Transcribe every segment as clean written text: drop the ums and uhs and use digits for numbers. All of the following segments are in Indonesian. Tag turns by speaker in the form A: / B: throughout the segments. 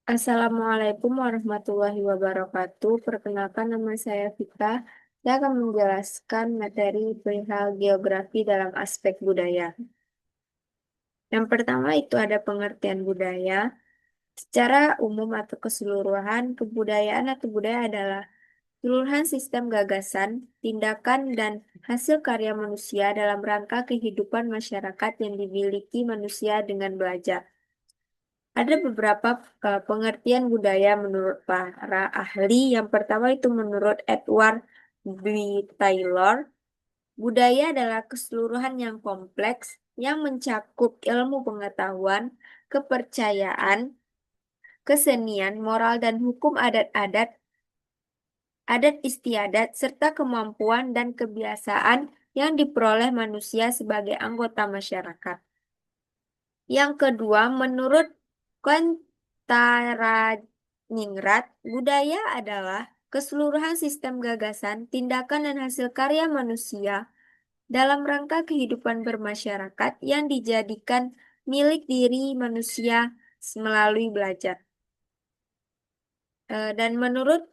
A: Assalamualaikum warahmatullahi wabarakatuh. Perkenalkan nama saya Vita. Saya akan menjelaskan materi perihal geografi dalam aspek budaya. Yang pertama itu ada pengertian budaya. Secara umum atau keseluruhan, kebudayaan atau budaya adalah keseluruhan sistem gagasan, tindakan, dan hasil karya manusia dalam rangka kehidupan masyarakat yang dimiliki manusia dengan belajar. Ada beberapa pengertian budaya menurut para ahli. Yang pertama itu menurut Edward B. Taylor, budaya adalah keseluruhan yang kompleks yang mencakup ilmu pengetahuan, kepercayaan, kesenian, moral, dan hukum adat istiadat, serta kemampuan dan kebiasaan yang diperoleh manusia sebagai anggota masyarakat. Yang kedua, menurut Ningrat, budaya adalah keseluruhan sistem gagasan, tindakan, dan hasil karya manusia dalam rangka kehidupan bermasyarakat yang dijadikan milik diri manusia melalui belajar. Dan menurut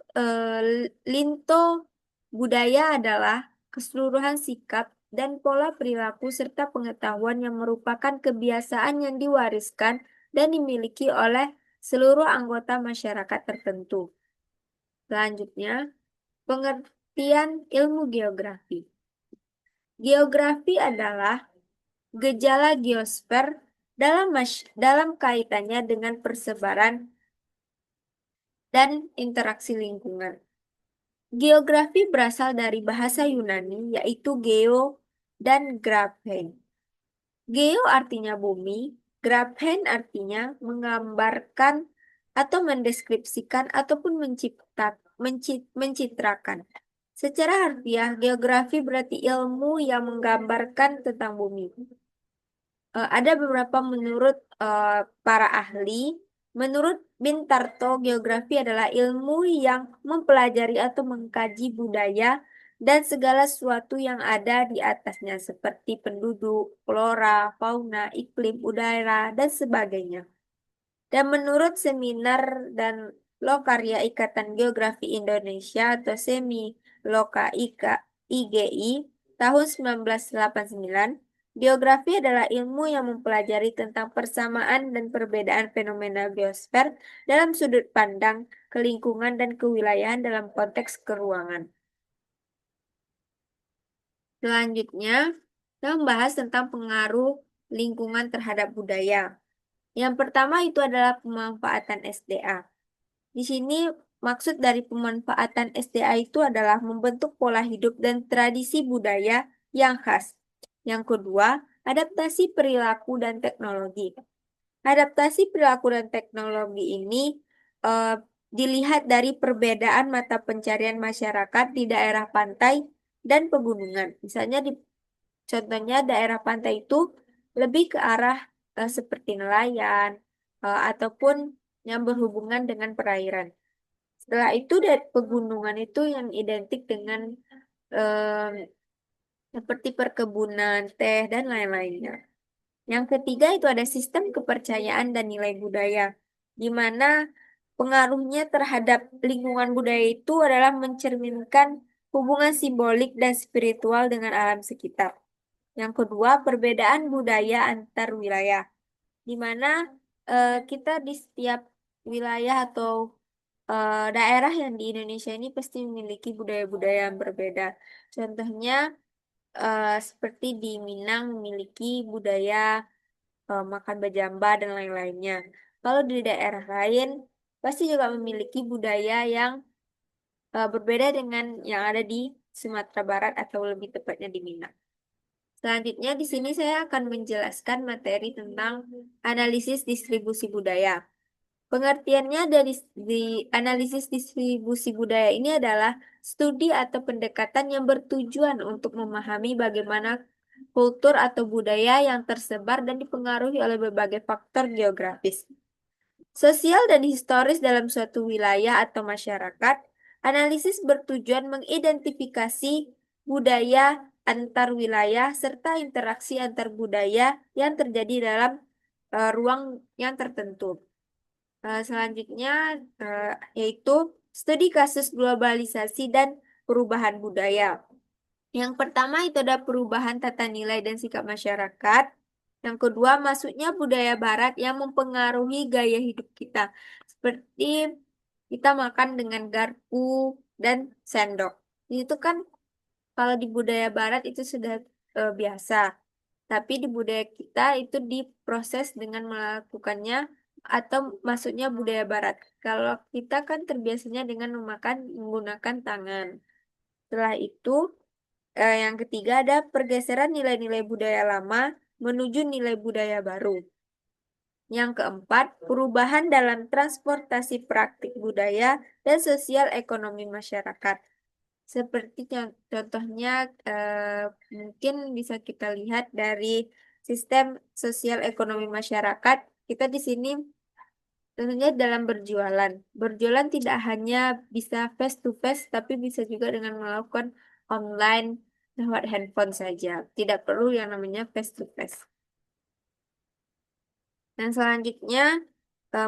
A: Linto, budaya adalah keseluruhan sikap dan pola perilaku serta pengetahuan yang merupakan kebiasaan yang diwariskan dan dimiliki oleh seluruh anggota masyarakat tertentu. Selanjutnya, pengertian ilmu geografi. Geografi adalah gejala geosfer dalam kaitannya dengan persebaran dan interaksi lingkungan. Geografi berasal dari bahasa Yunani, yaitu geo dan graphen. Geo artinya bumi, graphen artinya menggambarkan atau mendeskripsikan ataupun mencitrakan. Secara harfiah, geografi berarti ilmu yang menggambarkan tentang bumi. Ada beberapa menurut para ahli. Menurut Bintarto, geografi adalah ilmu yang mempelajari atau mengkaji budaya dan segala sesuatu yang ada di atasnya, seperti penduduk, flora, fauna, iklim, udara, dan sebagainya. Dan menurut Seminar dan Lokarya Ikatan Geografi Indonesia atau SEMI Loka IGI tahun 1989, geografi adalah ilmu yang mempelajari tentang persamaan dan perbedaan fenomena geosfer dalam sudut pandang kelingkungan dan kewilayahan dalam konteks keruangan. Selanjutnya, kita membahas tentang pengaruh lingkungan terhadap budaya. Yang pertama itu adalah pemanfaatan SDA. Di sini maksud dari pemanfaatan SDA itu adalah membentuk pola hidup dan tradisi budaya yang khas. Yang kedua, adaptasi perilaku dan teknologi. Adaptasi perilaku dan teknologi ini eh, dilihat dari perbedaan mata pencarian masyarakat di daerah pantai dan pegunungan. Misalnya contohnya daerah pantai itu lebih ke arah seperti nelayan ataupun yang berhubungan dengan perairan. Setelah itu dari pegunungan itu yang identik dengan em, seperti perkebunan, teh, dan lain-lainnya. Yang ketiga itu ada sistem kepercayaan dan nilai budaya, di mana pengaruhnya terhadap lingkungan budaya itu adalah mencerminkan hubungan simbolik dan spiritual dengan alam sekitar. Yang kedua, perbedaan budaya antar wilayah, di mana kita di setiap wilayah atau daerah yang di Indonesia ini pasti memiliki budaya-budaya yang berbeda. Contohnya, seperti di Minang memiliki budaya makan bajamba dan lain-lainnya. Kalau di daerah lain, pasti juga memiliki budaya yang berbeda dengan yang ada di Sumatera Barat atau lebih tepatnya di Minang. Selanjutnya, di sini saya akan menjelaskan materi tentang analisis distribusi budaya. Pengertiannya di analisis distribusi budaya ini adalah studi atau pendekatan yang bertujuan untuk memahami bagaimana kultur atau budaya yang tersebar dan dipengaruhi oleh berbagai faktor geografis, sosial dan historis dalam suatu wilayah atau masyarakat. Analisis bertujuan mengidentifikasi budaya antar wilayah serta interaksi antar budaya yang terjadi dalam ruang yang tertentu. Selanjutnya eh, yaitu studi kasus globalisasi dan perubahan budaya. Yang pertama itu ada perubahan tata nilai dan sikap masyarakat. Yang kedua, masuknya budaya barat yang mempengaruhi gaya hidup kita. Seperti kita makan dengan garpu dan sendok. Itu kan kalau di budaya barat itu sudah biasa. Tapi di budaya kita itu diproses dengan melakukannya atau masuknya budaya barat. Kalau kita kan terbiasanya dengan memakan menggunakan tangan. Setelah itu, yang ketiga ada pergeseran nilai-nilai budaya lama menuju nilai budaya baru. Yang keempat, perubahan dalam transportasi praktik budaya dan sosial ekonomi masyarakat. Seperti contohnya mungkin bisa kita lihat dari sistem sosial ekonomi masyarakat. Kita di sini tentunya dalam berjualan. Berjualan tidak hanya bisa face to face, tapi bisa juga dengan melakukan online lewat handphone saja. Tidak perlu yang namanya face to face. Dan selanjutnya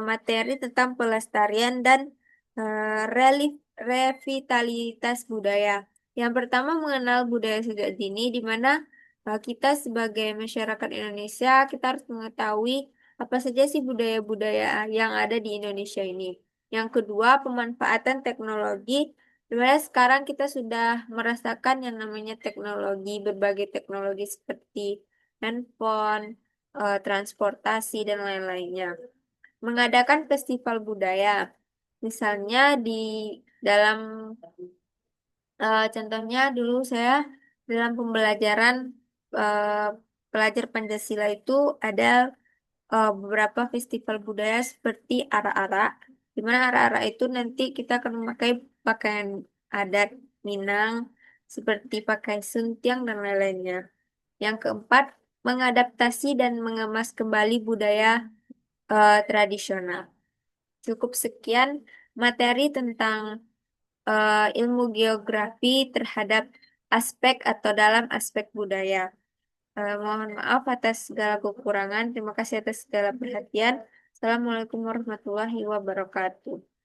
A: materi tentang pelestarian dan revitalitas budaya. Yang pertama mengenal budaya sejak dini, di mana kita sebagai masyarakat Indonesia kita harus mengetahui apa saja sih budaya-budaya yang ada di Indonesia ini. Yang kedua pemanfaatan teknologi, di mana sekarang kita sudah merasakan yang namanya teknologi, berbagai teknologi seperti handphone, transportasi dan lain-lainnya. Mengadakan festival budaya. Misalnya di dalam contohnya dulu saya dalam pembelajaran eh, pelajar Pancasila itu ada beberapa festival budaya seperti ara-ara, di mana ara-ara itu nanti kita akan memakai pakaian adat Minang seperti pakai suntiang dan lain-lainnya. Yang keempat, mengadaptasi dan mengemas kembali budaya tradisional. Cukup sekian materi tentang ilmu geografi terhadap aspek atau dalam aspek budaya. Mohon maaf atas segala kekurangan. Terima kasih atas segala perhatian. Assalamualaikum warahmatullahi wabarakatuh.